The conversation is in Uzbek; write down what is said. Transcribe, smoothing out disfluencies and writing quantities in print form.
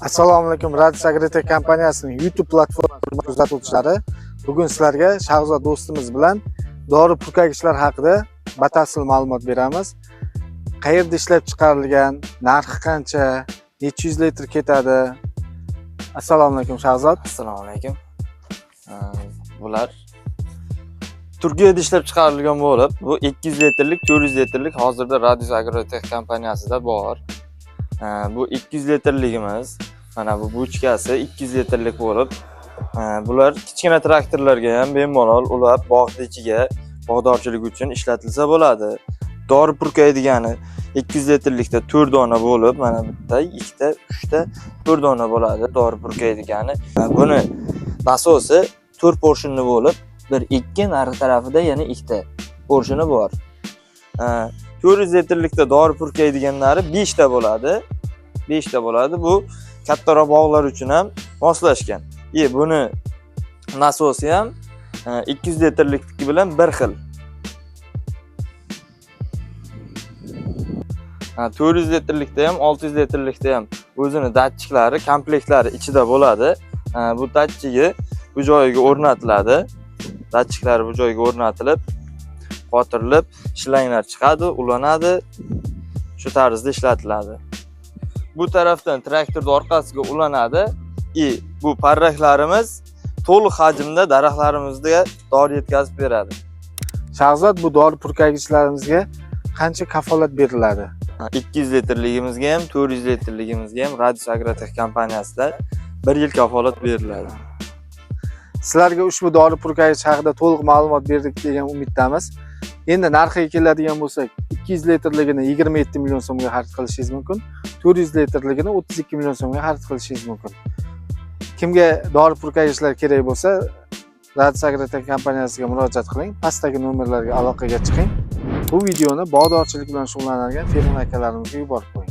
Assalomu alaykum, Radis Agrotech kompaniyasining YouTube platformasi kuzatuvchilari. Bugun sizlarga Shahzod do'stimiz bilan dori purkagichlar haqida batafsil ma'lumot beramiz. Qayerda ishlab chiqarilgan, narxi qancha, necha yuz litr ketadi? Assalomu alaykum Shahzod. Assalomu alaykum. Bular Turkiyada ishlab chiqarilgan bo'lib, bu 200 litrlik, 400 litrlik hozirda Radis Agrotech kompaniyasida bor. Bu 200 litrligimiz, mana bu bochkasi 200 litrlik bo'lib, bular kichkina traktorlarga ham bemalol ulab bog'ning ichiga bog'dorchilik uchun ishlatilsa bo'ladi. Dori purkaydigani 200 litrlikda 4 dona bo'lib, mana bitta, ikkita, 3 ta 4 dona bo'ladi dori purkaydigani. Buni nasosi 4 porshonli bo'lib, bir ikki narxi tarafida yana ikkita porshoni bor. 400 litrlikda dori purkaydiganlari 5 ta bo'ladi. 5 ta bo'ladi. Bu kattaroq bog'lar uchun ham moslashgan. Buni nasosi ham 200 litrlikniki bilan bir xil. 400 litrlikda ham, 600 litrlikda ham o'zini datchiklari, komplektlari ichida bo'ladi. Bu datchigi bu joyiga o'rnatiladi. Datchiklari bu joyiga o'rnatilib, qotirilib, shlanglar chiqadi, ulanadi. Shu tarzda ishlatiladi. Bu tarafdan traktorning orqasiga ulanadi. Bu parraklarimiz to'liq hajmda daraxtlarimizga dori yetkazib beradi. Shahzod, bu dori purkagichlarimizga qancha kafolat beriladi? 200 litrligimizga ham, 400 litrligimizga ham Radis Agrotech kompaniyasida 1 yil kafolat beriladi. Sizlarga ushbu dori purkagich haqida to'liq ma'lumot berdik degan umiddamiz. Endi narxiga keladigan bo'lsak, 200 litrligini 27 million so'mga xarid qilishingiz mumkin, 400 litrligini 32 million so'mga xarid qilishingiz mumkin. Kimga dori purkagichlar kerak bo'lsa, Radis Agrotech kompaniyasiga murojaat qiling, pastdagi nomerlarga aloqaga chiqing. Bu videoni bog'dorchilik bilan shug'ullanadigan fermer akalarimizga yuborib qo'ying.